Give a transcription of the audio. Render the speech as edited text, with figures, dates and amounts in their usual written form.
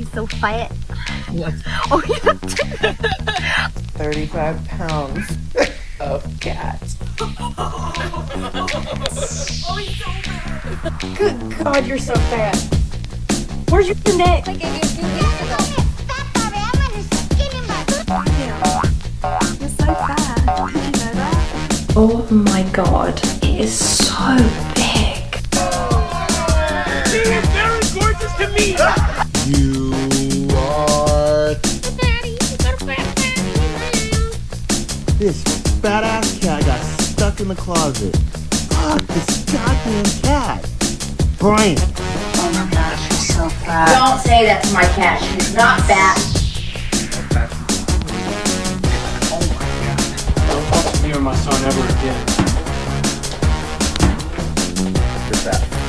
He's so fat. What? Oh, yeah. 35 pounds of cat. Oh, he's so fat. Good God, you're so fat. Where's your neck? I gave you 2 weeks ago. You're so fat. Did you know that? Oh my God, it is so big. She is very gorgeous to me. You are this fat ass cat got stuck in the closet. Fuck this goddamn cat. Brian. Oh my God, she's so fat. Don't say that to my cat. She's not fat. Oh my God. Don't talk to me or my son ever again. You're fat.